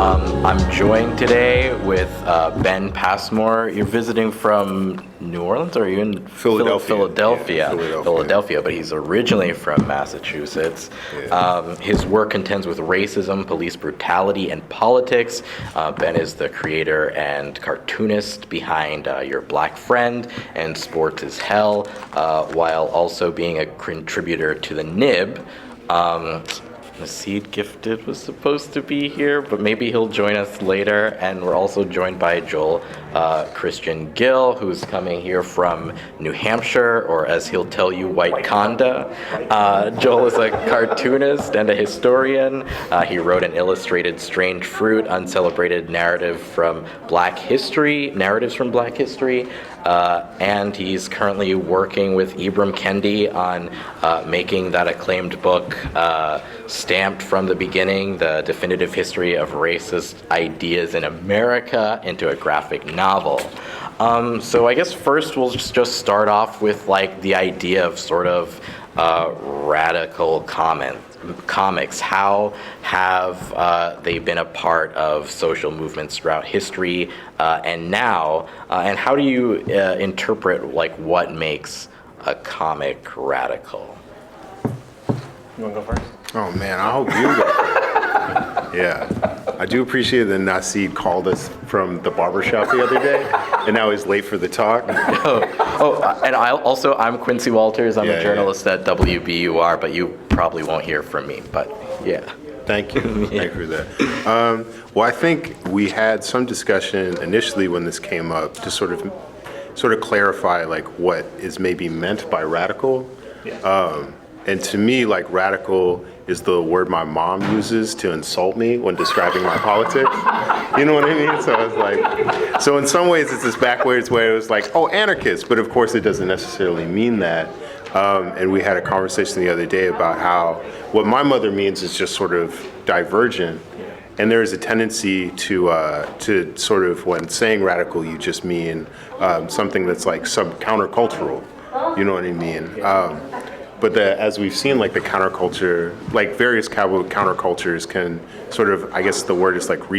I'm joined today with Ben Passmore. You're visiting from New Orleans, or are you in Philadelphia? Philadelphia, but he's originally from Massachusetts. Yeah. His work contends with racism, police brutality, and politics. Ben is the creator and cartoonist behind Your Black Friend and Sports is Hell, while also being a contributor to the Nib. Seed Gifted was supposed to be here, but maybe he'll join us later. And we're also joined by Joel Christian Gill, who's coming here from New Hampshire, or as he'll tell you, White Conda. Joel is a cartoonist and a historian. He wrote an illustrated Strange Fruit, uncelebrated narratives from Black History, and he's currently working with Ibram Kendi on making that acclaimed book, Stamped from the Beginning, the definitive history of racist ideas in America, into a graphic novel. So I guess first we'll just start off with like the idea of sort of radical comics. How have they been a part of social movements throughout history and now? And how do you interpret like what makes a comic radical? You want to go first? Oh man, I hope you go first. Yeah, I do appreciate that Nasid called us from the barbershop the other day, and now he's late for the talk. And I'm Quincy Walters. I'm a journalist at WBUR, but you probably won't hear from me. But yeah. Thank you. Thank you for that. Well, I think we had some discussion initially when this came up to sort of clarify like what is maybe meant by radical. Yeah. And to me, like radical is the word my mom uses to insult me when describing my politics. You know what I mean? So it's like, so in some ways it's this backwards way. It was like, oh, anarchist, but of course it doesn't necessarily mean that. And we had a conversation the other day about how what my mother means is just sort of divergent. And there is a tendency to sort of, when saying radical, you just mean something that's like countercultural. You know what I mean? But as we've seen, like the counterculture, like various countercultures can sort of, I guess the word is like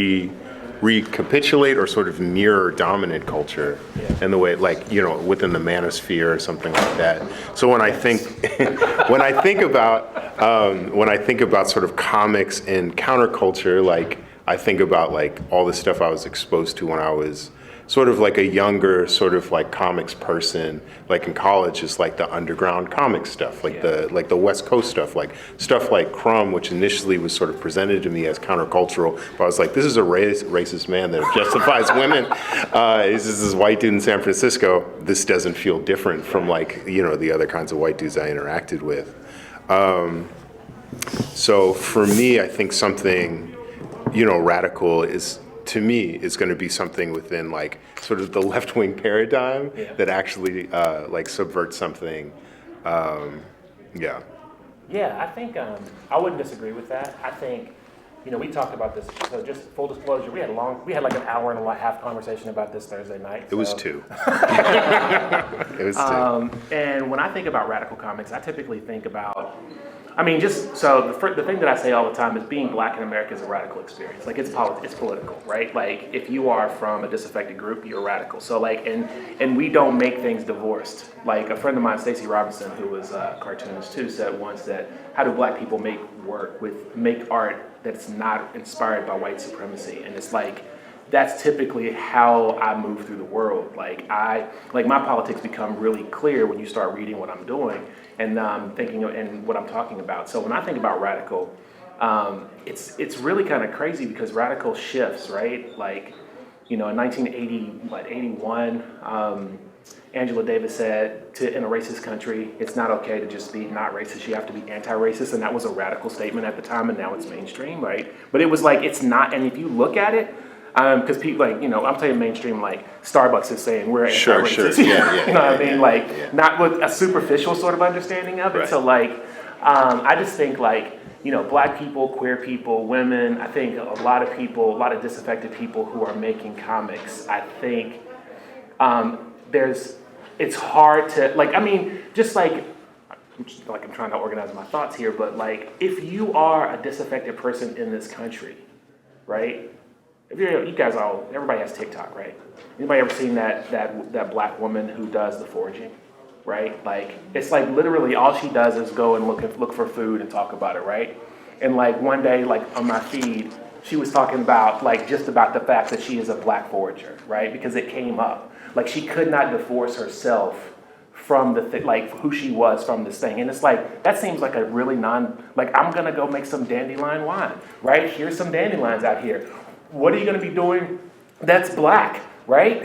recapitulate or sort of mirror dominant culture in the way, like, you know, within the manosphere or something like that. So when I think, when I think about sort of comics and counterculture, like I think about like all the stuff I was exposed to when I was sort of like a younger sort of like comics person, like in college, is like the underground comic stuff, like the West Coast stuff like Crumb, which initially was sort of presented to me as countercultural, but I was like, this is a racist man that justifies women. This is this white dude in San Francisco. This doesn't feel different from like, you know, the other kinds of white dudes I interacted with. So for me, I think something, you know, radical is, to me, is going to be something within like sort of the left-wing paradigm that actually like subverts something. Yeah, I think I wouldn't disagree with that. I think, you know, we talked about this. So just full disclosure, we had like an hour and a half conversation about this Thursday night. It was two. It was two. And when I think about radical comics, I typically think about, I mean, just so the thing that I say all the time is being black in America is a radical experience. Like it's political, right? Like if you are from a disaffected group, you're radical. So like, and we don't make things divorced. Like a friend of mine, Stacey Robinson, who was a cartoonist too, said once that how do black people make art that's not inspired by white supremacy? And it's like, that's typically how I move through the world. Like my politics become really clear when you start reading what I'm doing and thinking and what I'm talking about. So when I think about radical, it's really kind of crazy because radical shifts, right? Like, you know, in 1981, Angela Davis said in a racist country, it's not okay to just be not racist, you have to be anti-racist, and that was a radical statement at the time, and now it's mainstream, right? But it was like, it's not, and if you look at it, because people like, you know, I'm saying mainstream, like Starbucks is saying we're anti-racist. Sure. Yeah, you know what I mean? Like, not with a superficial sort of understanding of it. Right. So like, I just think like, you know, black people, queer people, women, I think a lot of disaffected people who are making comics, I think it's hard to, like, I mean, just like, I'm trying to organize my thoughts here, but like, if you are a disaffected person in this country, right? if you guys all, everybody has TikTok, right? Anybody ever seen that black woman who does the foraging, right? Like, it's like literally all she does is go and look for food and talk about it, right? And like one day, like on my feed, she was talking about like just about the fact that she is a black forager, right? Because it came up. Like, she could not divorce herself from like who she was from this thing. And it's like, that seems like a really like, I'm gonna go make some dandelion wine, right? Here's some dandelions out here. What are you gonna be doing that's black, right?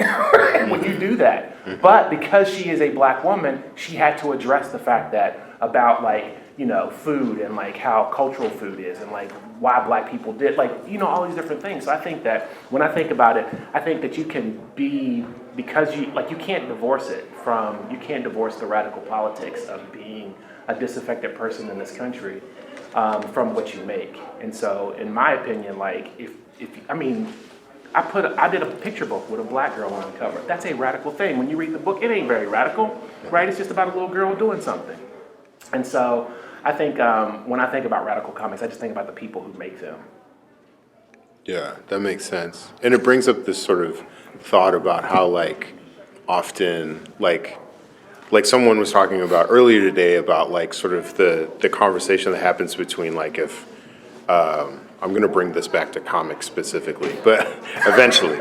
When you do that. But because she is a black woman, she had to address the fact that about like, you know, food and like how cultural food is and like why black people did, like, you know, all these different things. So I think that when I think about it, I think that you can be, because you can't divorce the radical politics of being a disaffected person in this country from what you make. And so in my opinion, like I did a picture book with a black girl on the cover. That's a radical thing. When you read the book, it ain't very radical, right? It's just about a little girl doing something. And so I think when I think about radical comics, I just think about the people who make them. Yeah, that makes sense. And it brings up this sort of thought about how like often like someone was talking about earlier today about like sort of the conversation that happens between like if I'm going to bring this back to comics specifically, but eventually,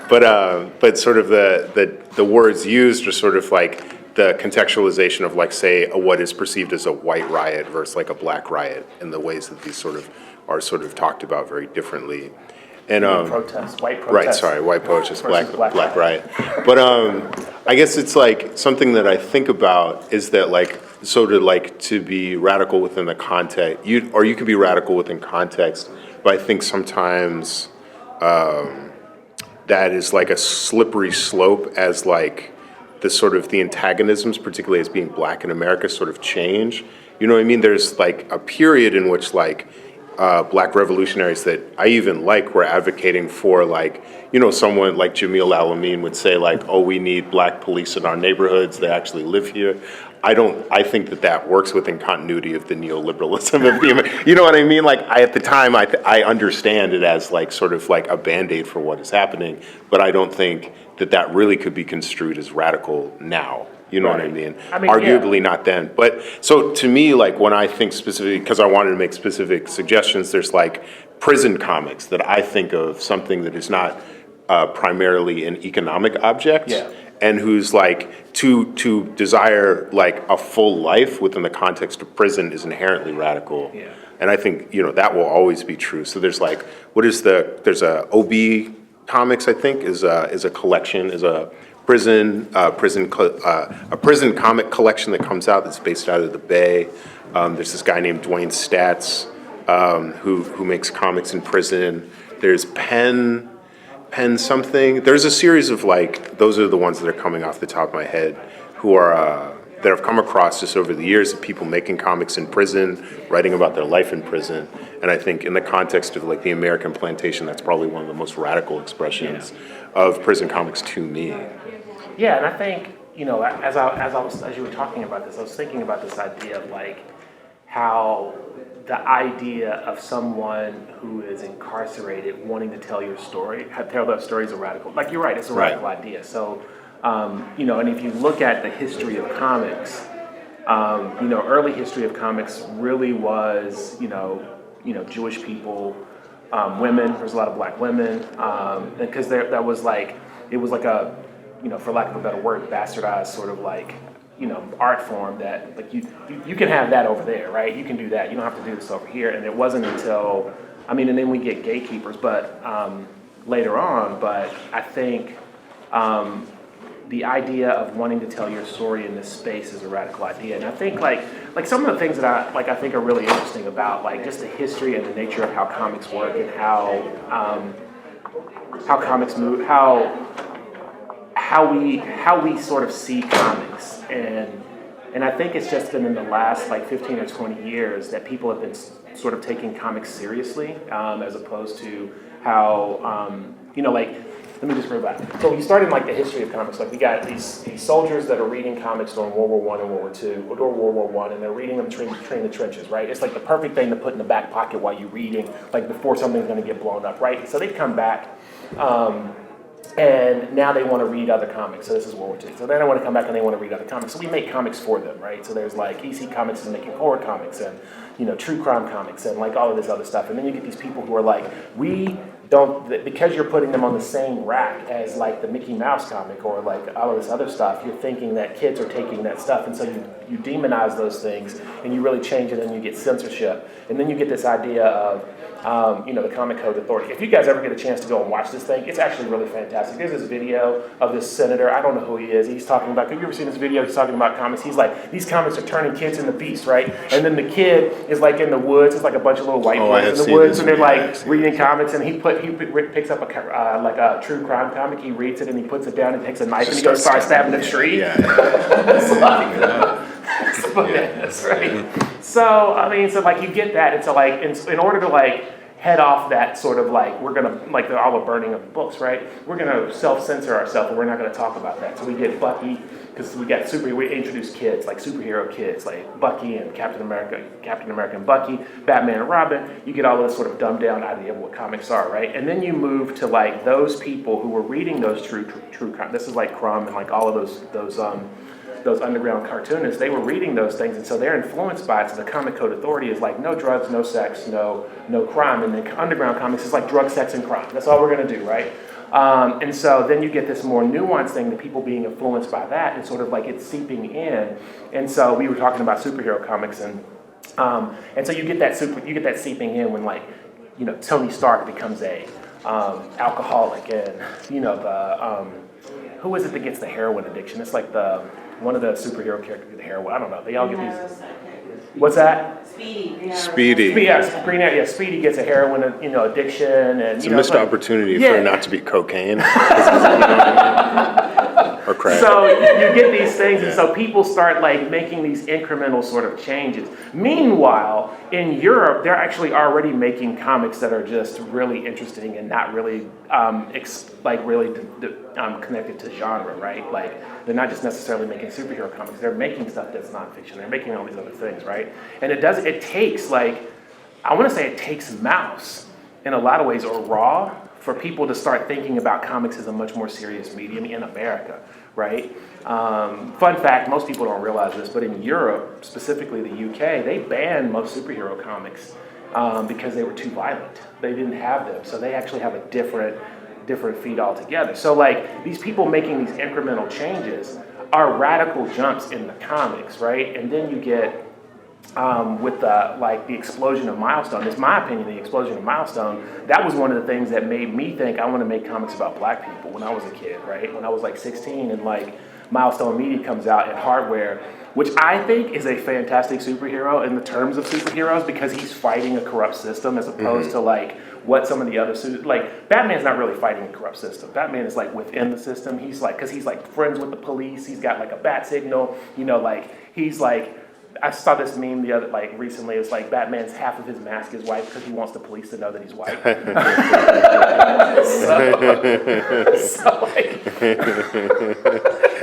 but sort of the words used are sort of like the contextualization of like say what is perceived as a white riot versus like a black riot, and the ways that these sort of are sort of talked about very differently. And white protest. Right, sorry, white protest, black riot. But I guess it's like something that I think about is that like so to be radical within the context, you could be radical within context, but I think sometimes that is like a slippery slope as like the sort of the antagonisms, particularly as being black in America, sort of change. You know what I mean? There's like a period in which like black revolutionaries that I even like were advocating for like, you know, someone like Jamil Al-Amin would say like, oh, we need black police in our neighborhoods. They actually live here. I think that works within continuity of the neoliberalism of the, you know what I mean? Like at the time, I understand it as like sort of like a Band-Aid for what is happening, but I don't think that really could be construed as radical now. You know what I mean? Arguably not then. But so to me, like when I think specifically, because I wanted to make specific suggestions, there's like prison comics that I think of something that is not primarily an economic object. Yeah. And who's like to desire like a full life within the context of prison is inherently radical. Yeah. And I think, you know, that will always be true. So there's like, there's a OB Comics, I think, is a collection, is a prison comic collection that comes out that's based out of the Bay. There's this guy named Dwayne Statz who makes comics in prison. There's Penn something. There's a series of like, those are the ones that are coming off the top of my head, who are that I've come across just over the years of people making comics in prison, writing about their life in prison. And I think in the context of like the American plantation, that's probably one of the most radical expressions of prison comics to me. Yeah, and I think, you know, as you were talking about this, I was thinking about this idea of like how the idea of someone who is incarcerated wanting to tell your story, tell that story is a radical, like you're right, it's a radical idea. So, you know, and if you look at the history of comics, you know, early history of comics really was, you know, Jewish people, women. There's a lot of black women, because that was like, it was like a, you know, for lack of a better word, bastardized sort of like, you know, art form that like you can have that over there, right? You can do that. You don't have to do this over here. And it wasn't until, I mean, and then we get gatekeepers, but later on. But I think the idea of wanting to tell your story in this space is a radical idea. And I think like some of the things that I think are really interesting about like just the history and the nature of how comics work and how comics move, how we sort of see comics, and I think it's just been in the last like 15 or 20 years that people have been sort of taking comics seriously, as opposed to how you know, like, let me just bring it back. So you start in like the history of comics, like we got these soldiers that are reading comics during World War I and World War II, or during World War I, and they're reading them train the trenches, right? It's like the perfect thing to put in the back pocket while you're reading, like before something's going to get blown up, right? So they come back, And now they want to read other comics. So this is World War II. So then they want to come back and they want to read other comics. So we make comics for them, right? So there's like EC Comics is making horror comics and, true crime comics and like all of this other stuff. And then you get these people who are like, we don't, because you're putting them on the same rack as like the Mickey Mouse comic or like all of this other stuff, you're thinking that kids are taking that stuff. And so you demonize those things and you really change it and you get censorship. And then you get this idea of, the Comic Code Authority. If you guys ever get a chance to go and watch this thing, it's actually really fantastic. There's this video of this senator. I don't know who he is. He's talking about, have you ever seen this video? He's talking about comics. He's like, these comics are turning kids into beasts, right? And then the kid is like in the woods. It's like a bunch of little white boys in the woods, and they're like reading comics. And he picks up a true crime comic. He reads it and he puts it down and takes a knife and he goes start stabbing a tree. It's like, that's right. So like you get that. It's like in order to like head off that sort of like we're gonna like all the burning of books, right? We're gonna self-censor ourselves and we're not gonna talk about that. So we get Bucky because we introduce kids like superhero kids like Bucky and Captain America and Bucky, Batman and Robin. You get all this sort of dumbed down idea of what comics are, right? And then you move to like those people who were reading those true crime. This is like Crumb and like all of those underground cartoonists, they were reading those things, and so they're influenced by it. So the Comic Code Authority is like no drugs, no sex, no crime, and the underground comics is like drug, sex, and crime. That's all we're going to do, right? And so then you get this more nuanced thing, the people being influenced by that, and sort of like it's seeping in. And so we were talking about superhero comics, and so you get that seeping in when like Tony Stark becomes a alcoholic, and who is it that gets the heroin addiction? It's like one of the superhero characters get the heroin. I don't know. They all get these. What's that? Speedy. Yeah, Green Arrow. Yeah, Speedy gets a heroin, addiction, and it's a missed opportunity for it not to be cocaine. Or crack. So you get these things, and so people start like making these incremental sort of changes. Meanwhile, in Europe, they're actually already making comics that are just really interesting and not really connected to genre, right? Like they're not just necessarily making superhero comics; they're making stuff that's nonfiction. They're making all these other things, right? And it takes mouse in a lot of ways, or raw, for people to start thinking about comics as a much more serious medium in America, right? Fun fact, most people don't realize this, but in Europe, specifically the UK, they banned most superhero comics because they were too violent. They didn't have them, so they actually have a different feed altogether. So like these people making these incremental changes are radical jumps in the comics, right? And then you get with the explosion of Milestone. It's my opinion, the explosion of Milestone, that was one of the things that made me think I want to make comics about black people when I was a kid, right? When I was like 16 and like Milestone Media comes out in Hardware, which I think is a fantastic superhero in the terms of superheroes because he's fighting a corrupt system as opposed to like what some of the other like Batman's not really fighting a corrupt system. Batman is like within the system. He's like, because he's like friends with the police. He's got like a bat signal, he's like, I saw this meme recently. It's like Batman's half of his mask is white because he wants the police to know that he's white.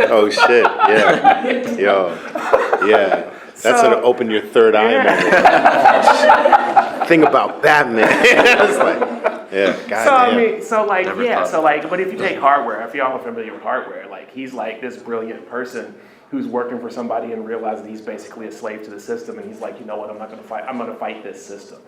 Oh shit! Yeah, yo, yeah. That's gonna open your third eye. Thing about Batman. It's like, yeah, goddamn. But if you take Hardware, if y'all are familiar with Hardware, like he's like this brilliant person who's working for somebody and realizes he's basically a slave to the system, and he's like, you know what, I'm not going to fight. I'm going to fight this system.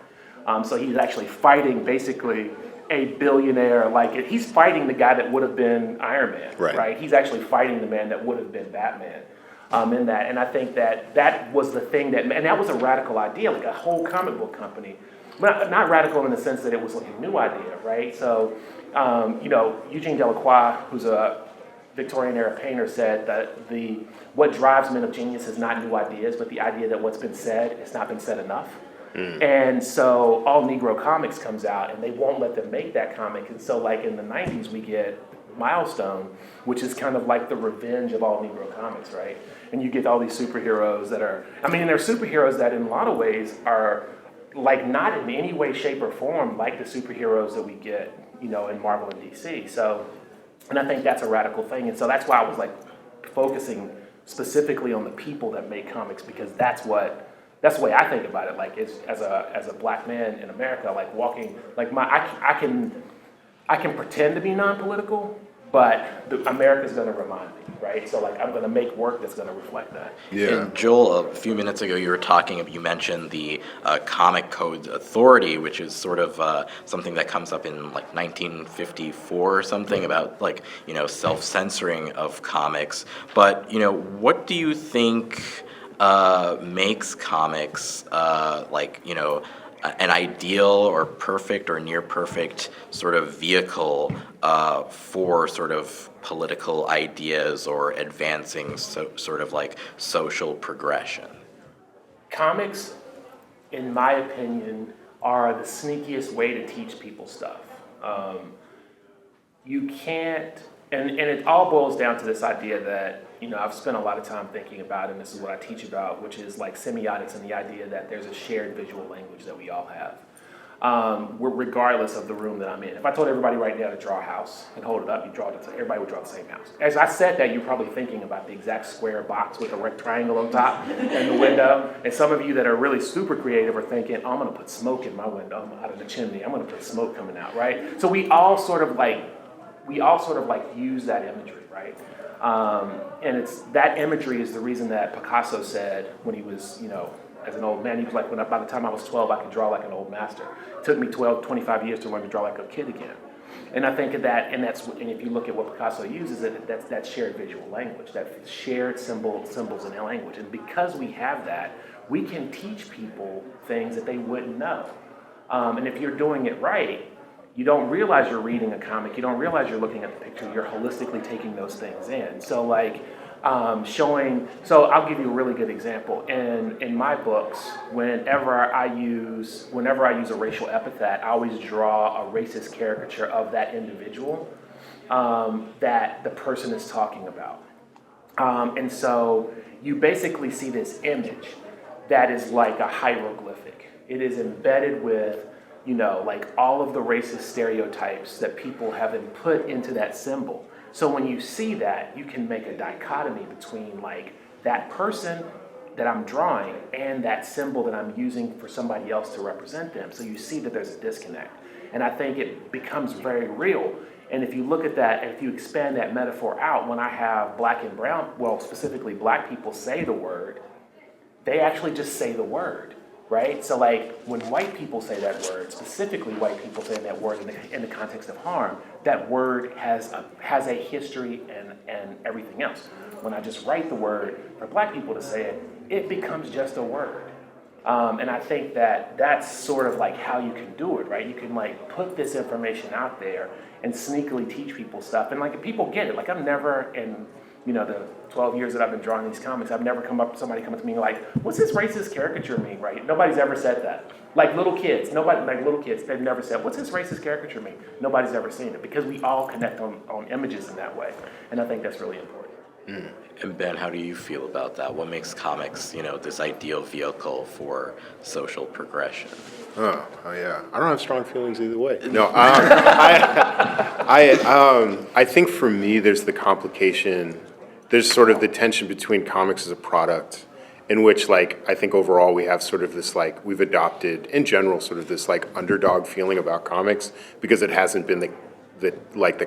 So he's actually fighting basically a billionaire. He's fighting the guy that would have been Iron Man, right? He's actually fighting the man that would have been Batman. In that, and I think that was the thing and that was a radical idea, like a whole comic book company, but not radical in the sense that it was like a new idea, right? So, Eugene Delacroix, who's a Victorian era painter, said that what drives men of genius is not new ideas, but the idea that what's been said has not been said enough. And so all Negro Comics comes out, and they won't let them make that comic. And so, like in the '90s, we get Milestone, which is kind of like the revenge of all Negro Comics, right? And you get all these superheroes that are, they're superheroes that in a lot of ways are like not in any way, shape, or form like the superheroes that we get, in Marvel and DC. So, and I think that's a radical thing. And so that's why I was like focusing specifically on the people that make comics, because that's the way I think about it. Like as a black man in America, like walking, like I can pretend to be non-political, but America's going to remind me, right? So like I'm going to make work that's going to reflect that. Yeah. And Joel, a few minutes ago, you mentioned the Comic Codes Authority, which is sort of something that comes up in like 1954 or something about like, self-censoring of comics. But, what do you think makes comics an ideal or perfect or near perfect sort of vehicle for sort of political ideas or advancing sort of like social progression? Comics, in my opinion, are the sneakiest way to teach people stuff. You can't, and it all boils down to this idea that, I've spent a lot of time thinking about, and this is what I teach about, which is like semiotics and the idea that there's a shared visual language that we all have. Regardless of the room that I'm in. If I told everybody right now to draw a house and hold it up, everybody would draw the same house. As I said that, you're probably thinking about the exact square box with a rectangle on top and the window. And some of you that are really super creative are thinking, oh, I'm going to put smoke in my window out of the chimney. I'm going to put smoke coming out, right? So we all sort of like use that imagery, right? And that imagery is the reason that Picasso said when he was, as an old man, he was like, by the time I was 12, I could draw like an old master. It took me 25 years to learn to draw like a kid again. And I think of that, and if you look at what Picasso uses, that's that shared visual language, that shared symbols in their language. And because we have that, we can teach people things that they wouldn't know. And if you're doing it right, you don't realize you're reading a comic, you don't realize you're looking at the picture, you're holistically taking those things in. So like, so I'll give you a really good example. In my books, whenever I use a racial epithet, I always draw a racist caricature of that individual that the person is talking about. And so you basically see this image that is like a hieroglyphic. It is embedded with, like all of the racist stereotypes that people have been put into that symbol. So when you see that, you can make a dichotomy between like that person that I'm drawing and that symbol that I'm using for somebody else to represent them. So you see that there's a disconnect. And I think it becomes very real. And if you look at that, if you expand that metaphor out, when I have black and brown, well, specifically black people say the word, they actually just say the word. Right? So like when white people say that word, specifically white people saying that word in the context of harm, that word has a history and everything else. When I just write the word for black people to say it, it becomes just a word. And I think that that's sort of like how you can do it, right? You can like put this information out there and sneakily teach people stuff. And like if people get it, like I've never the 12 years that I've been drawing these comics, I've never somebody come up to me like, what's this racist caricature mean, right? Nobody's ever said that. Like little kids, they've never said, what's this racist caricature mean? Nobody's ever seen it because we all connect on images in that way. And I think that's really important. Mm. And Ben, how do you feel about that? What makes comics, this ideal vehicle for social progression? Oh yeah. I don't have strong feelings either way. No, I think for me, there's the complication. There's sort of the tension between comics as a product, in which like I think overall we have sort of this like we've adopted in general sort of this like underdog feeling about comics because it hasn't been the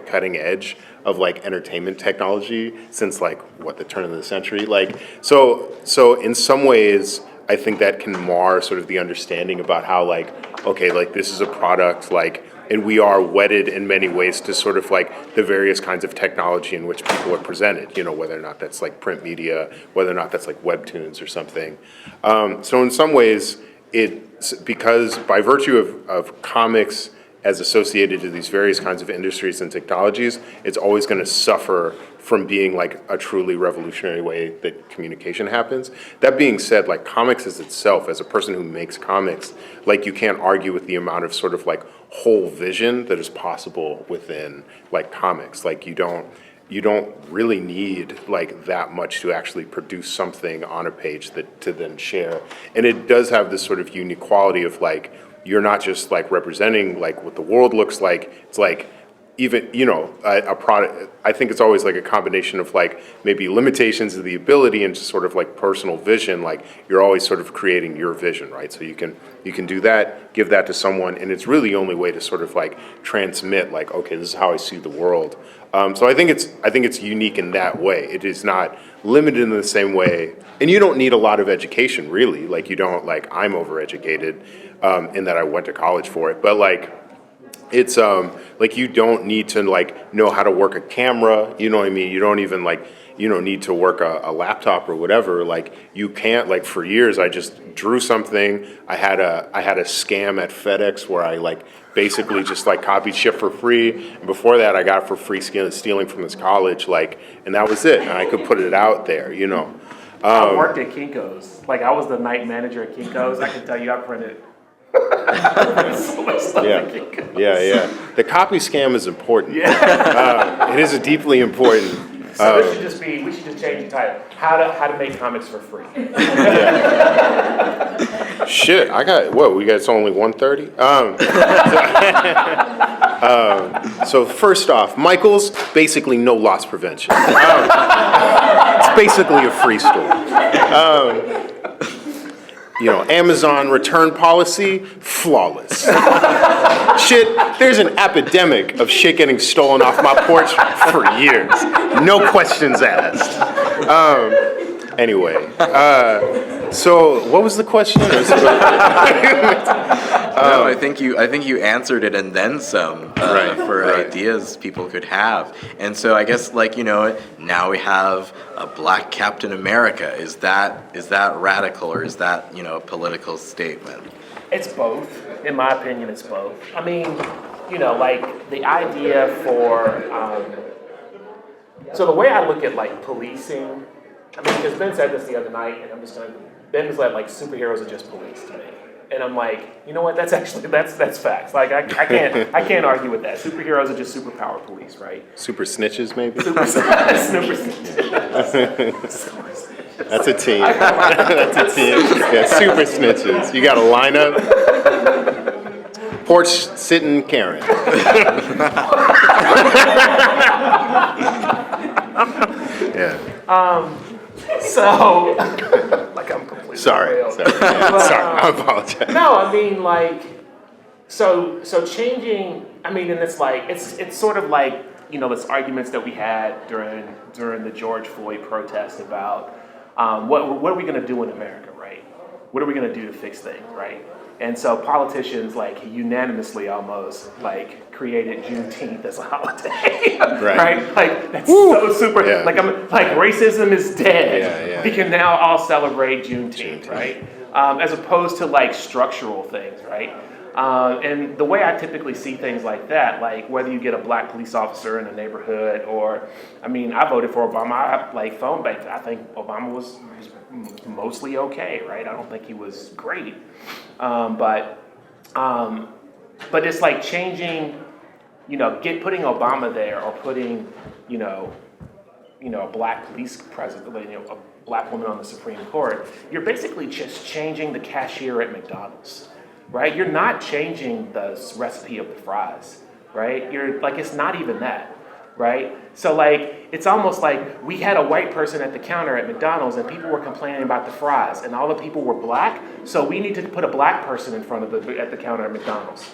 cutting edge of like entertainment technology since like the turn of the century. Like so in some ways I think that can mar sort of the understanding about how like, okay, like this is a product like, and we are wedded in many ways to sort of like the various kinds of technology in which people are presented, whether or not that's like print media, whether or not that's like webtoons or something. So in some ways, it's because by virtue of comics as associated to these various kinds of industries and technologies, it's always going to suffer from being like a truly revolutionary way that communication happens. That being said, like comics as itself, as a person who makes comics, like you can't argue with the amount of sort of like whole vision that is possible within like comics. Like you don't really need like that much to actually produce something on a page to then share. And it does have this sort of unique quality of like, you're not just like representing like what the world looks like, it's like even, a product, I think it's always like a combination of like maybe limitations of the ability and just sort of like personal vision. Like you're always sort of creating your vision, right? So you can do that, give that to someone, and it's really the only way to sort of like transmit like, okay, this is how I see the world. So I think it's unique in that way. It is not limited in the same way, and you don't need a lot of education really. Like you don't, like I'm overeducated in that I went to college for it, but like it's like you don't need to like know how to work a camera, you know what I mean? You don't even like, you don't need to work a laptop or whatever. Like you can't, like for years I just drew something. I had a scam at FedEx where I like basically just like copied shit for free. And before that I got it for free stealing from this college, like, and that was it. And I could put it out there, I worked at Kinko's. Like I was the night manager at Kinko's. I can tell you I printed so much stuff at Kinko's. Yeah. The copy scam is important. Yeah. It is a deeply important. So we should just change the title. How to make comics for free. Shit, it's only 1:30? So first off, Michael's basically no loss prevention. It's basically a free store. Amazon return policy, flawless. Shit, there's an epidemic of shit getting stolen off my porch for years. No questions asked. Anyway, so what was the question? No, I think you answered it and then some for right. ideas people could have. And so I guess now we have a Black Captain America. Is that radical, or is that a political statement? It's both. In my opinion, it's both. I mean, like the idea for so the way I look at like policing, I mean, because Ben said this the other night, and Ben was like superheroes are just police to me. And I'm like, you know what? That's facts. Like I can't argue with that. Superheroes are just superpower police, right? Super snitches, maybe? Super snitches. That's a team. That's a team. Yeah, super snitches. You got a lineup. Porch sitting Karen. Yeah. So, like I'm completely Sorry. I apologize. No, I mean like, so changing. I mean, and it's like it's sort of like those arguments that we had during the George Floyd protest about what are we going to do in America, right? What are we going to do to fix things, right? And so politicians like unanimously almost like created Juneteenth as a holiday, right? Like that's so super. Yeah. Like racism is dead. Yeah. We can now all celebrate Juneteenth, right? As opposed to like structural things, right? And the way I typically see things like that, like whether you get a black police officer in a neighborhood, or, I mean, I voted for Obama. I like phone bank. I think Obama was mostly okay, right? I don't think he was great, but it's like changing, putting Obama there, or putting, a black police president, a black woman on the Supreme Court. You're basically just changing the cashier at McDonald's. Right? You're not changing the recipe of the fries, right? You're like, it's not even that, right? So like, it's almost like we had a white person at the counter at McDonald's and people were complaining about the fries, and all the people were black, so we need to put a black person in front of at the counter at McDonald's,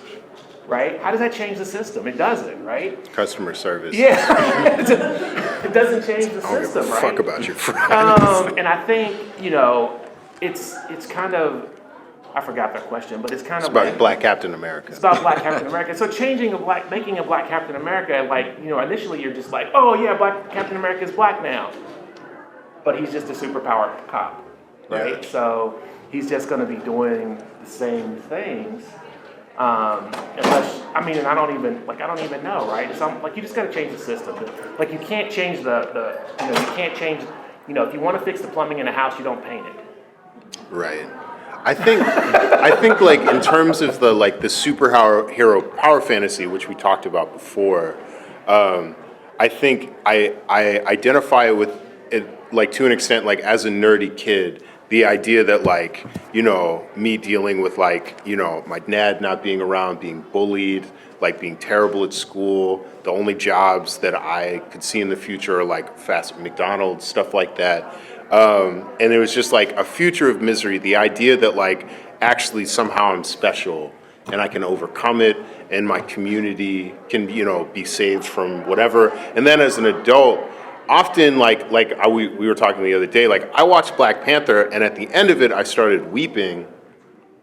right? How does that change the system? It doesn't, right? Customer service. Yeah, it doesn't change the system, I don't give a right? fuck about your fries. And I think, it's kind of, I forgot that question, but it's kind of about like Black Captain America. It's about Black Captain America. So making a Black Captain America, like, initially you're just like, oh yeah, Black Captain America is black now, but he's just a superpowered cop, right? Yeah. So he's just going to be doing the same things, unless, I mean, and I don't even know, right? It's like you just got to change the system. Like you can't change if you want to fix the plumbing in a house, you don't paint it. Right. I think like in terms of the superhero power fantasy, which we talked about before, I think I identify with it like to an extent, like as a nerdy kid, the idea that like, me dealing with like, my dad not being around, being bullied, like being terrible at school. The only jobs that I could see in the future are like fast McDonald's, stuff like that. And it was just like a future of misery. The idea that like actually somehow I'm special and I can overcome it and my community can, be saved from whatever. And then as an adult, often we were talking the other day, like I watched Black Panther and at the end of it, I started weeping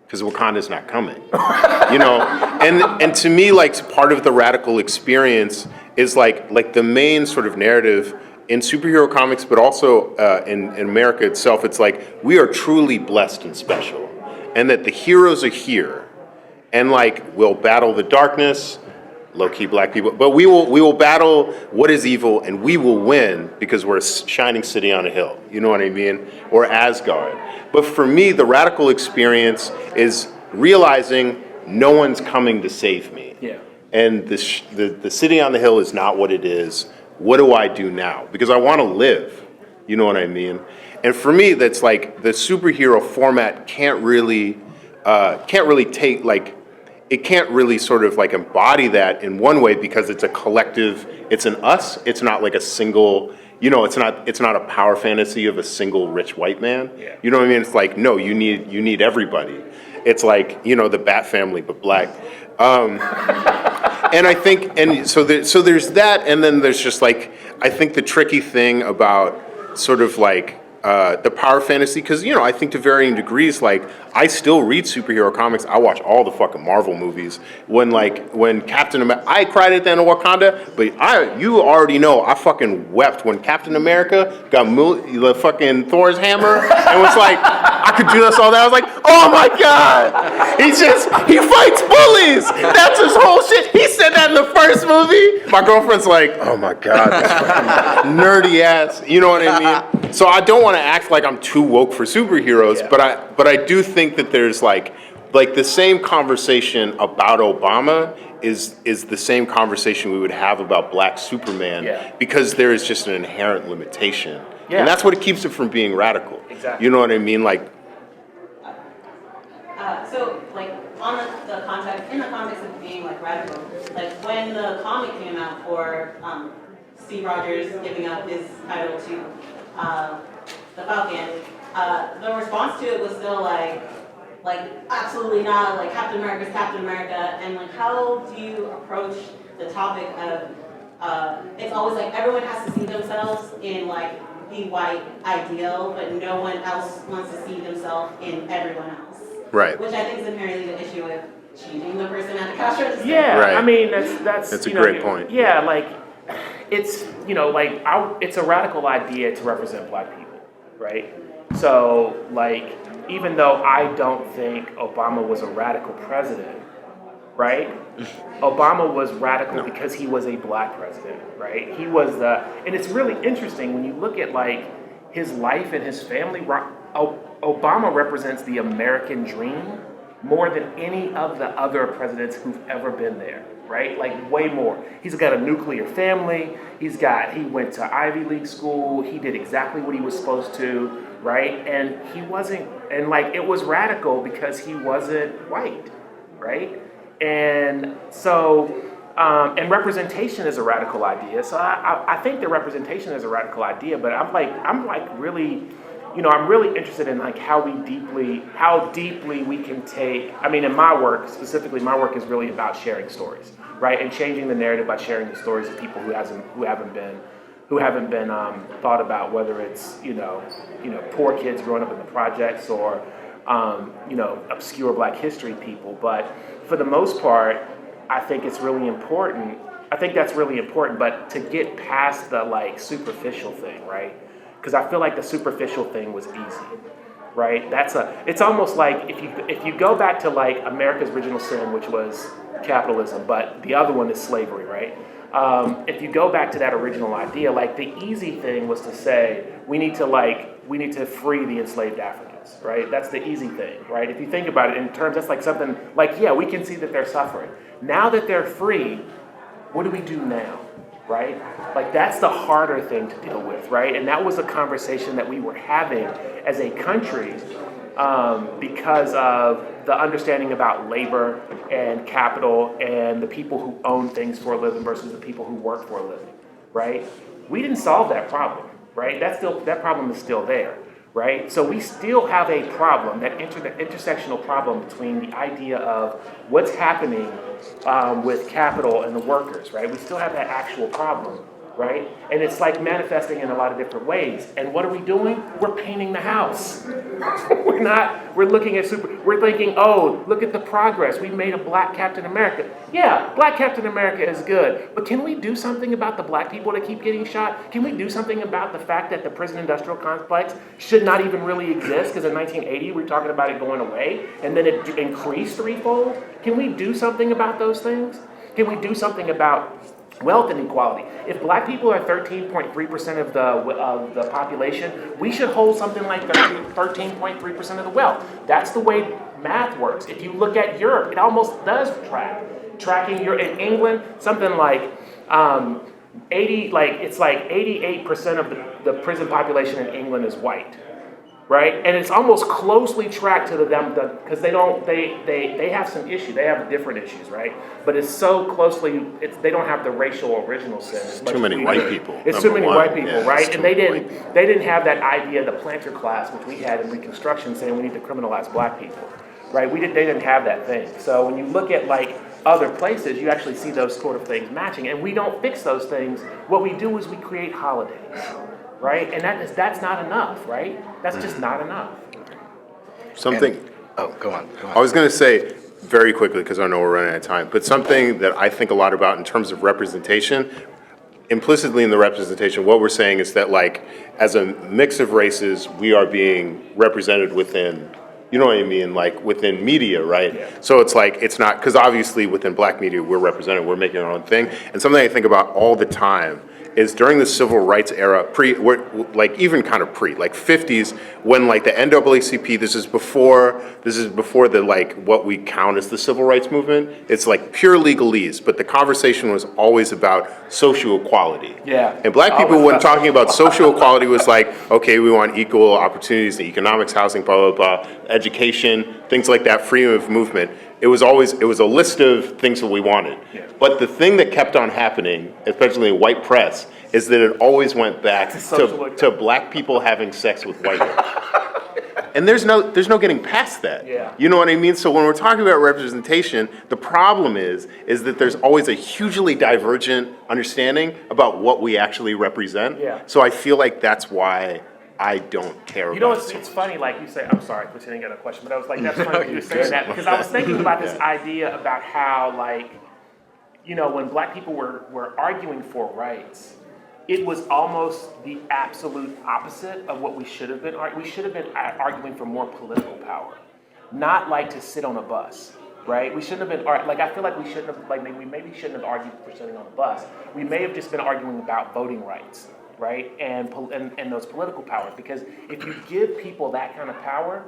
because Wakanda's not coming, And to me, like part of the radical experience is like the main sort of narrative in superhero comics, but also in America itself. It's like we are truly blessed and special, and that the heroes are here, and like we'll battle the darkness, low-key black people, but we will battle what is evil, and we will win because we're a shining city on a hill. You know what I mean? Or Asgard. But for me, the radical experience is realizing no one's coming to save me. Yeah. And the city on the hill is not what it is. What do I do now? Because I want to live. You know what I mean? And for me, that's like the superhero format can't really take like. It can't really sort of like embody that in one way because it's a collective, it's an us, it's not like a single, it's not a power fantasy of a single rich white man. Yeah. You know what I mean? It's like, no, you need everybody. It's like, the Bat family, but black. And I think, so there's that, and then there's just like, I think the tricky thing about sort of like, the power fantasy, because I think to varying degrees, like I still read superhero comics. I watch all the fucking Marvel movies. When Captain America, I cried at the end of Wakanda, but you already know I fucking wept when Captain America got the fucking Thor's hammer and was like, I could do this all that. I was like, oh my god, he fights bullies. That's his whole shit. He said that in the first movie. My girlfriend's like, oh my god, this fucking nerdy ass. You know what I mean? So I don't want to act like I'm too woke for superheroes, Yeah. but I do think that there's like the same conversation about Obama is the same conversation we would have about Black Superman, Yeah. because there is just an inherent limitation, Yeah. and that's what keeps it from being radical. Exactly. You know what I mean? Like, So, like, on the context, in the context of being, like, radical, like, when the comic came out for Steve Rogers giving up his title to the Falcon, the response to it was still, like, absolutely not, like, Captain America's Captain America, and, like, how do you approach the topic of, it's always, like, everyone has to see themselves in, like, the white ideal, but no one else wants to see themselves in everyone else. right. Which I think is inherently the issue with changing the person at the cash register. Yeah, Right. I mean that's That's a great point. Yeah, like it's it's a radical idea to represent black people, right? So like even though I don't think Obama was a radical president, right? Obama was radical because he was a black president, right? He was and it's really interesting when you look at like his life and his family. Obama represents the American dream more than any of the other presidents who've ever been there, right? Like way more. He's got a nuclear family. He went to Ivy League school. He did exactly what he was supposed to, right? And it was radical because he wasn't white, right? And so, and representation is a radical idea. So I think that representation is a radical idea, but I'm really, I'm really interested in like how deeply we can take, I mean, in my work, specifically, my work is really about sharing stories, right? And changing the narrative by sharing the stories of people who haven't been thought about, whether it's, poor kids growing up in the projects or, obscure black history people. But for the most part, I think it's really important. I think that's really important, but to get past the like superficial thing, right? Because I feel like the superficial thing was easy, right? It's almost like if you go back to like America's original sin, which was capitalism, but the other one is slavery, right? If you go back to that original idea, like the easy thing was to say we need to free the enslaved Africans, right? That's the easy thing, right? If you think about it in terms, that's like something like, yeah, we can see that they're suffering. Now that they're free, what do we do now? Right? Like that's the harder thing to deal with, right? And that was a conversation that we were having as a country because of the understanding about labor and capital and the people who own things for a living versus the people who work for a living, right? We didn't solve that problem, right? That problem is still there, right? So we still have a problem, that intersectional problem between the idea of what's happening with capital and the workers, right? We still have that actual problem, right? And it's like manifesting in a lot of different ways. And what are we doing? We're painting the house. We're looking at we're thinking, oh, look at the progress. We made a black Captain America. Yeah, black Captain America is good. But can we do something about the black people that keep getting shot? Can we do something about the fact that the prison industrial complex should not even really exist? Because in 1980, we were talking about it going away, and then it increased threefold. Can we do something about those things? Can we do something about wealth inequality? If black people are 13.3% of the population, we should hold something like 13.3% of the wealth. That's the way math works. If you look at Europe, it almost does tracking in England, something like 88% of the prison population in England is white. Right, and it's almost closely tracked to them because they have some issues. They have different issues, right? But it's so closely, they don't have the racial original sin. Too many white people. It's too many white people, right? And they didn't have that idea, the planter class, which we had in Reconstruction, saying we need to criminalize black people, right? They didn't have that thing. So when you look at like other places, you actually see those sort of things matching, and we don't fix those things. What we do is we create holidays. Right, and that's not enough, right? That's just not enough. Go on. I was going to say very quickly, because I know we're running out of time, but something that I think a lot about in terms of representation, implicitly in the representation, what we're saying is that, like, as a mix of races, we are being represented within, you know what I mean, like within media, right? Yeah. So it's like, it's not, because obviously within black media, we're represented, we're making our own thing. And something I think about all the time is during the civil rights era, even kind of like 50s, when like the NAACP, this is before the like what we count as the civil rights movement. It's like pure legalese, but the conversation was always about social equality. Yeah. And black people, when talking about social equality, was like, okay, we want equal opportunities in economics, housing, blah, blah, blah, education, things like that, freedom of movement. It was a list of things that we wanted. Yeah. But the thing that kept on happening, especially in white press, is that it always went back to black people having sex with white women. And there's no getting past that. Yeah. You know what I mean? So when we're talking about representation, the problem is that there's always a hugely divergent understanding about what we actually represent. Yeah. So I feel like that's why I don't care about it. You know, it's funny, like you say, I'm sorry, Chris, I didn't get a question, but I was like, that's funny you were saying that, because I was thinking about this idea about how, like, you know, when black people were arguing for rights, it was almost the absolute opposite of what we should have been. We should have been arguing for more political power, not like to sit on a bus, right? We shouldn't have been, like, I feel like we shouldn't have, like, we maybe shouldn't have argued for sitting on a bus. We may have just been arguing about voting rights, right? And those political powers, because if you give people that kind of power,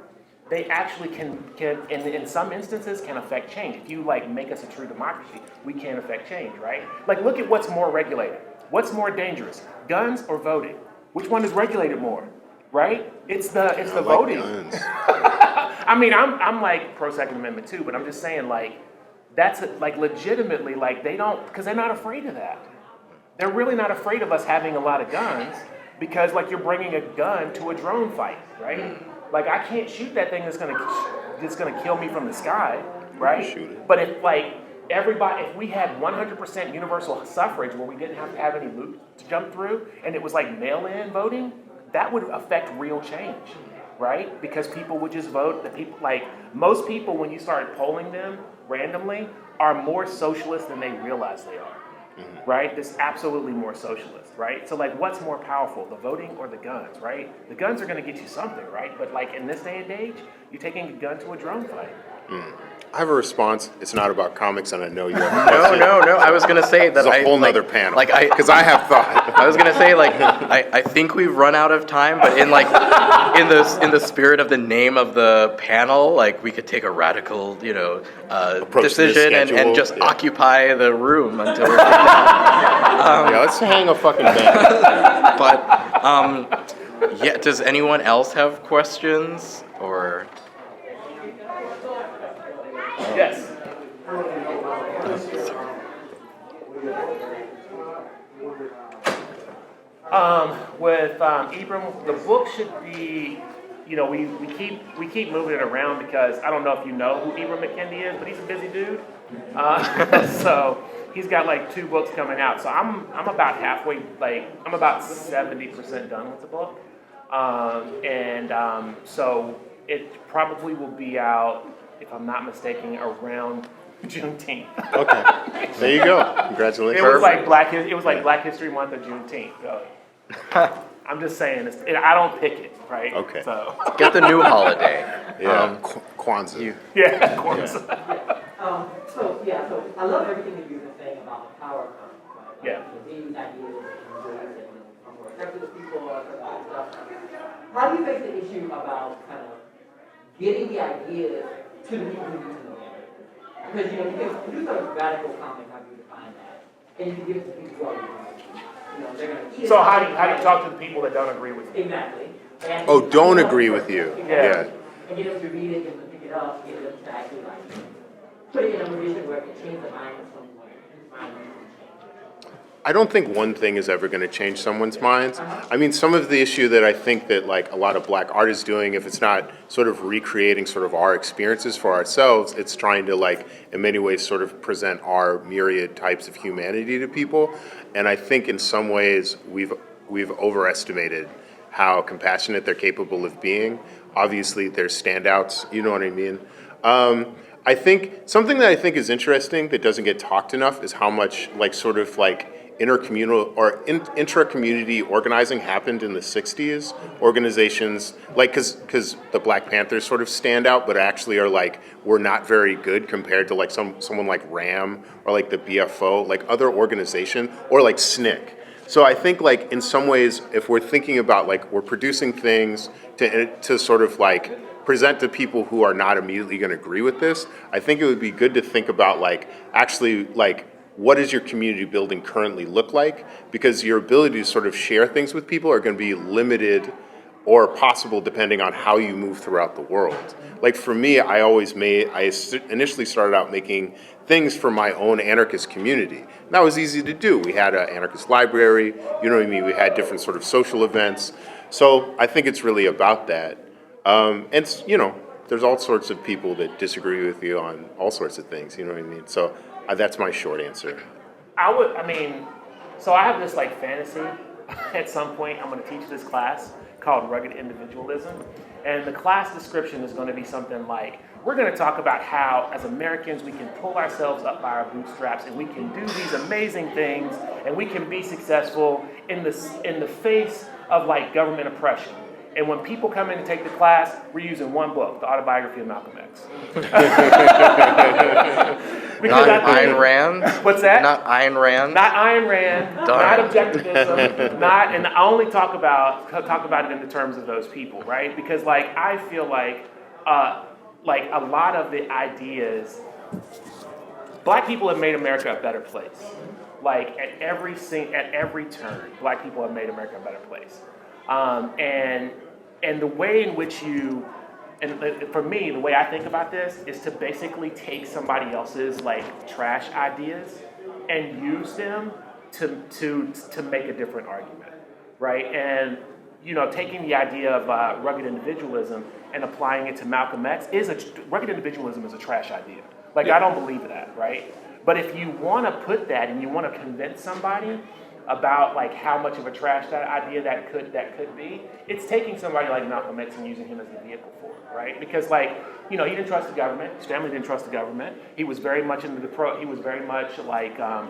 they actually can in some instances can affect change. If you like make us a true democracy, we can affect change, right? Like, look at what's more regulated. What's more dangerous, guns or voting? Which one is regulated more, right? It's the voting. I mean, I'm like pro Second Amendment too, but I'm just saying, like, that's like legitimately, like, they don't, because they're not afraid of that. They're really not afraid of us having a lot of guns, because like you're bringing a gun to a drone fight, right? Like, I can't shoot that thing that's gonna kill me from the sky, right? Shoot it. But if we had 100% universal suffrage where we didn't have to have any loops to jump through, and it was like mail-in voting, that would affect real change, right? Because people would just vote. Most people, when you start polling them randomly, are more socialist than they realize they are. Right? This absolutely more socialist, right? So like, what's more powerful, the voting or the guns, right? The guns are going to get you something, right? But like in this day and age, you're taking a gun to a drone fight. I have a response. It's not about comics, and I know you have. No. I was gonna say that It's a whole nother panel. Because I have thought. I was gonna say, like, I think we've run out of time, but in the spirit of the name of the panel, like, we could take a radical, decision and just occupy the room until we're done. Let's hang a fucking banner. But does anyone else have questions? Or Yes. With Ibram, the book should be, we keep moving it around because I don't know if you know who Ibram McKendy is, but he's a busy dude. So he's got like 2 books coming out. So I'm about halfway, I'm about 70% done with the book. So it probably will be out, if I'm not mistaken, around Juneteenth. Okay, there you go. Congratulations. It was like Black History Month or Juneteenth. So. I'm just saying, I don't pick it, right? Okay. So. get the new holiday. Yeah, Kwanzaa. Yeah, of course. So I love everything that you were saying about the power concept, right? Yeah. These ideas and ways that from more effective people or stuff. How do you face the issue about kind of getting the ideas to the people who need to know them? Because you can do sort of radical comment, how do you define that? And you can give it to people who are they're going to eat So how do you talk to the people that don't agree with you? Exactly. Oh, don't agree with you. Yeah. And get them to read it, get them to pick it up, get them to actually put it in a position where it can change the mind of someone. His mind needs to change. I don't think one thing is ever going to change someone's minds. I mean, some of the issue that I think that like a lot of black art is doing, if it's not sort of recreating sort of our experiences for ourselves, it's trying to like in many ways sort of present our myriad types of humanity to people. And I think in some ways we've overestimated how compassionate they're capable of being. Obviously, there's standouts, you know what I mean? I think something that I think is interesting that doesn't get talked enough is how much like sort of like intercommunal or intra-community organizing happened in the 60s. Organizations, like, because the Black Panthers sort of stand out, but actually are like, were not very good compared to like someone like RAM or like the BFO, like other organization, or like SNCC. So I think like in some ways, if we're thinking about like, we're producing things to sort of like present to people who are not immediately going to agree with this, I think it would be good to think about like, actually like, what does your community building currently look like? Because your ability to sort of share things with people are going to be limited or possible depending on how you move throughout the world. Like for me, I initially started out making things for my own anarchist community. And that was easy to do. We had an anarchist library, you know what I mean? We had different sort of social events. So I think it's really about that. And, there's all sorts of people that disagree with you on all sorts of things, you know what I mean? So that's my short answer. So I have this like fantasy. At some point, I'm going to teach this class called Rugged Individualism. And the class description is going to be something like, we're going to talk about how, as Americans, we can pull ourselves up by our bootstraps and we can do these amazing things and we can be successful in the face of like government oppression. And when people come in to take the class, we're using one book, The Autobiography of Malcolm X. Not Ayn Rand? What's that? Not Ayn Rand? Not Ayn Rand, not objectivism, and I only talk about it in the terms of those people, right? Because like I feel like a lot of the ideas, black people have made America a better place. Like at every turn, black people have made America a better place. And the way in which for me, the way I think about this is to basically take somebody else's like trash ideas and use them to make a different argument, right? And taking the idea of rugged individualism and applying it to Malcolm X rugged individualism is a trash idea. Like I don't believe that, right? But if you want to put that and you want to convince somebody about like how much of a trash that idea that could be, it's taking somebody like Malcolm X and using him as the vehicle for it, right? Because like he didn't trust the government. His family didn't trust the government. He was very much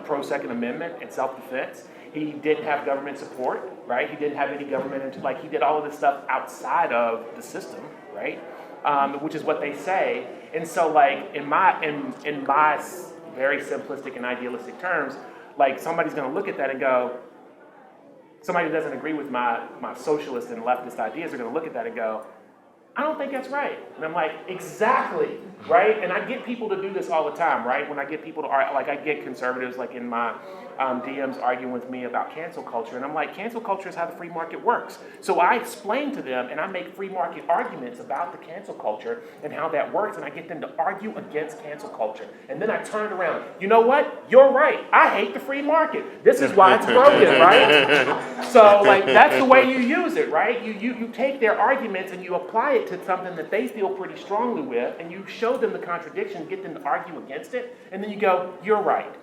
pro Second Amendment and self-defense. He didn't have government support, right? He didn't have any government. He did all of this stuff outside of the system, right? Which is what they say. And so like in my very simplistic and idealistic terms, like somebody's going to look at that and go, somebody who doesn't agree with my socialist and leftist ideas are going to look at that and go, I don't think that's right. And I'm like, exactly, right? And I get people to do this all the time, right? When I get people to argue, like I get conservatives like in my DMs arguing with me about cancel culture. And I'm like, cancel culture is how the free market works. So I explain to them and I make free market arguments about the cancel culture and how that works. And I get them to argue against cancel culture. And then I turn it around. You know what? You're right. I hate the free market. This is why it's broken, right? So like that's the way you use it, right? You take their arguments and you apply it to something that they feel pretty strongly with, and you show them the contradiction, get them to argue against it, and then you go, you're right.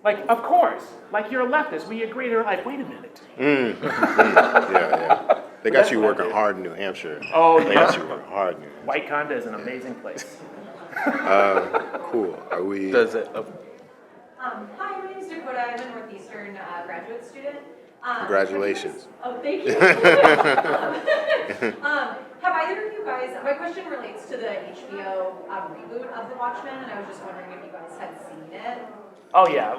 Like, of course, like you're a leftist, we agree. They're like, wait a minute. Yeah. They got you working hard in New Hampshire. Oh, They got you working hard in New Hampshire. White Conda is an amazing place. Cool. Are we? Does it? Hi, my name is Dakota. I'm a Northeastern graduate student. Congratulations. Oh, thank you. Have either of you guys, my question relates to the HBO reboot of The Watchmen, and I was just wondering if you guys had seen it. Oh yeah,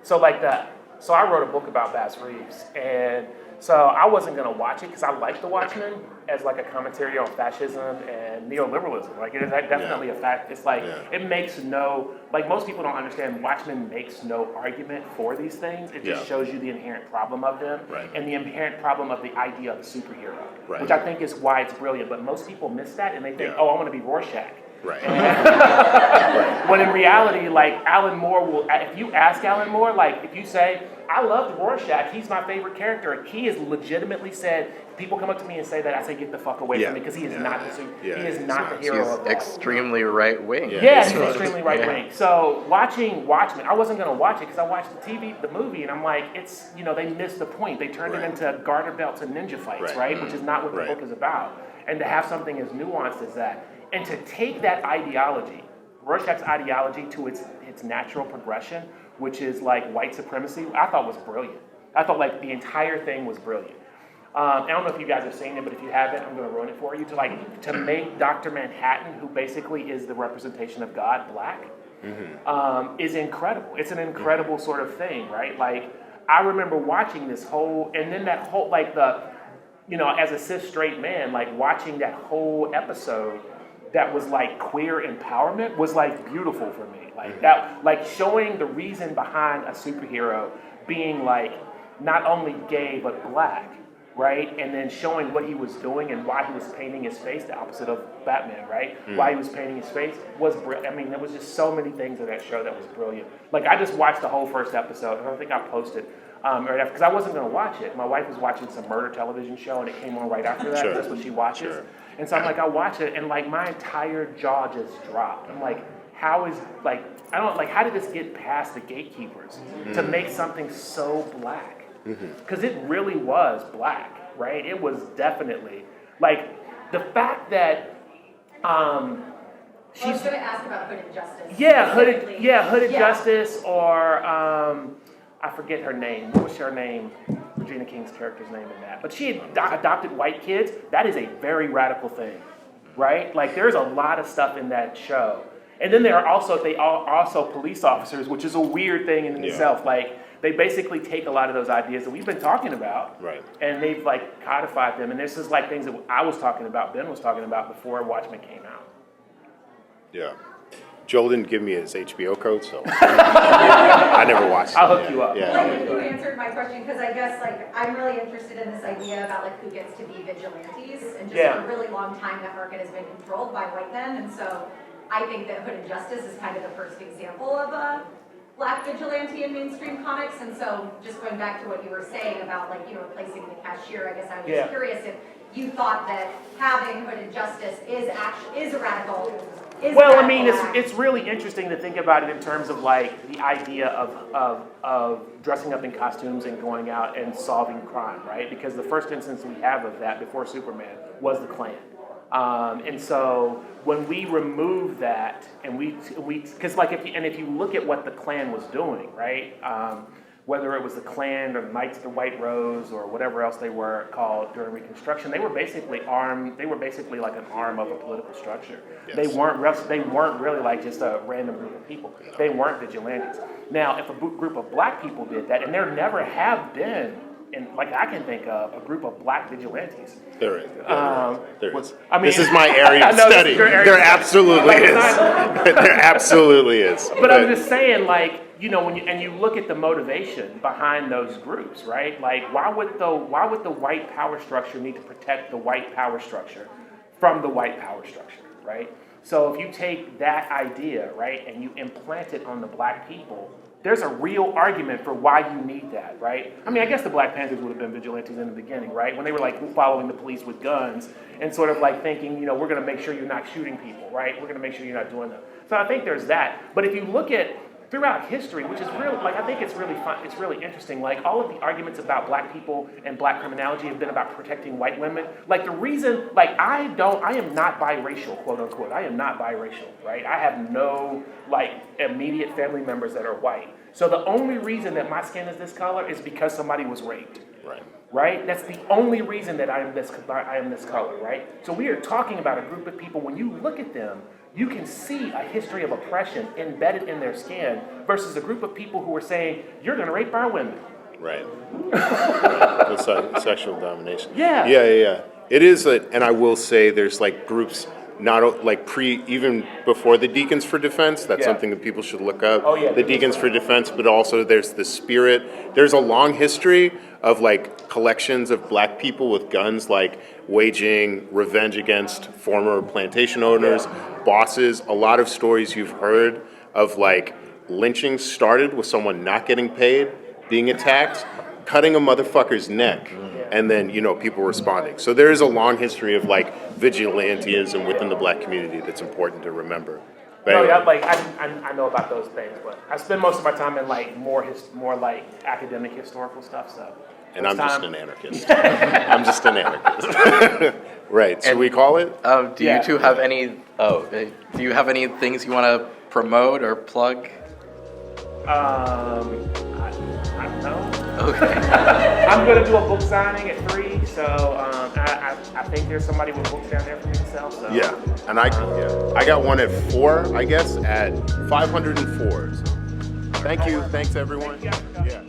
so I wrote a book about Bass Reeves, and so I wasn't gonna watch it because I like The Watchmen as like a commentary on fascism and neoliberalism. Like it is definitely a fact. It's like it makes most people don't understand. Watchmen makes no argument for these things. It just shows you the inherent problem of them and the inherent problem of the idea of a superhero, which I think is why it's brilliant. But most people miss that and they think, oh, I want to be Rorschach. Right. When in reality, like Alan Moore will, if you ask Alan Moore, like if you say, I loved Rorschach, he's my favorite character, he has legitimately said, people come up to me and say that, I say, get the fuck away from me, because he is not the hero of that. Extremely right wing. He's extremely right wing. So watching Watchmen, I wasn't gonna watch it because I watched the movie, and I'm like, it's, they missed the point. They turned it into garter belts and ninja fights, right? Which is not what the book is about. And to have something as nuanced as that, and to take that ideology, Rorschach's ideology, to its natural progression, which is like white supremacy, I thought was brilliant. I thought like the entire thing was brilliant. I don't know if you guys have seen it, but if you haven't, I'm going to ruin it for you. To make Dr. Manhattan, who basically is the representation of God, black, is incredible. It's an incredible sort of thing, right? Like I remember watching this whole, and then that whole as a cis straight man, like watching that whole episode that was like queer empowerment was like beautiful for me. Like that, like showing the reason behind a superhero being like not only gay but black, right? And then showing what he was doing and why he was painting his face, the opposite of Batman, right? Why he was painting his face was brilliant. I mean, there was just so many things in that show that was brilliant. Like I just watched the whole first episode. I don't think I posted right after, because I wasn't going to watch it. My wife was watching some murder television show, and it came on right after that. That's what she watches. And so I'm like, I watch it, and like my entire jaw just dropped. I'm like, how did this get past the gatekeepers to make something so black? Because it really was black, right? It was definitely like the fact that I was going to ask about Hooded Justice. Hooded Justice, or I forget her name. What was her name? Regina King's character's name in that. But she had adopted white kids. That is a very radical thing, right? Like there's a lot of stuff in that show. And then they are also police officers, which is a weird thing in itself. Like they basically take a lot of those ideas that we've been talking about, and they've like codified them. And this is like things that I was talking about, Ben was talking about before Watchmen came out. Yeah. Joel didn't give me his HBO code, so I never watched it. I'll hook you up. Well, you answered my question, because I guess like I'm really interested in this idea about like who gets to be vigilantes, and just for a really long time that market has been controlled by white men, and so I think that Hooded Justice is kind of the first example of a black vigilante in mainstream comics. And so just going back to what you were saying about like, replacing the cashier, I guess I was curious if you thought that having Hooded Justice is a radical. Well, I mean, it's really interesting to think about it in terms of like the idea of dressing up in costumes and going out and solving crime, right? Because the first instance we have of that before Superman was the Klan. And so when we remove that, and we because like if you look at what the Klan was doing, right? Whether it was the Klan or Knights of the White Rose or whatever else they were called during Reconstruction, they were basically armed. They were basically like an arm of a political structure. Yes. They weren't really like just a random group of people. They weren't vigilantes. Now, if a group of black people did that, and there never have been like I can think of a group of black vigilantes. There is. There is. I mean, this is my area I of know this study. is your area There of study. absolutely Like, it's is. not- There absolutely is. But I'm just saying, like, you know, when you look at the motivation behind those groups, right? Like, why would the white power structure need to protect the white power structure from the white power structure, right? So if you take that idea, right, and you implant it on the black people, there's a real argument for why you need that, right? I mean, I guess the Black Panthers would have been vigilantes in the beginning, right? When they were like following the police with guns and sort of like thinking, you know, we're going to make sure you're not shooting people, right? We're going to make sure you're not doing that. So I think there's that. But if you look at throughout history, which is real, like I think it's really fun, it's really interesting. Like all of the arguments about black people and black criminology have been about protecting white women. Like the reason, like I am not biracial, quote unquote. I am not biracial, right? I have no like immediate family members that are white. So the only reason that my skin is this color is because somebody was raped. Right. Right? That's the only reason that I am this color, right? So we are talking about a group of people, when you look at them, you can see a history of oppression embedded in their skin versus a group of people who are saying, you're going to rape our women. Right. The sexual domination. Yeah. Yeah. It is, and I will say there's like groups, not like even before the Deacons for Defense, that's something that people should look up. Oh, yeah. The Deacons for Defense, but also there's the Spirit. There's a long history of like collections of black people with guns, like waging revenge against former plantation owners, bosses. A lot of stories you've heard of like lynching started with someone not getting paid, being attacked, cutting a motherfucker's neck, and then, you know, people responding. So there is a long history of like vigilantism within the black community that's important to remember. But No, anyway. yeah, like I know about those things, but I spend most of my time in like more like academic historical stuff. So, And I'm just an anarchist. I'm just an anarchist. Right. Should we call it? Do you two have any? Do you have any things you want to promote or plug? I don't know. Okay. I'm gonna do a book signing at 3, so I think there's somebody with books down there for me to sell. So. Yeah. And I got one at 4, I guess, at 504. So. Thank you. Thanks, everyone. Yeah.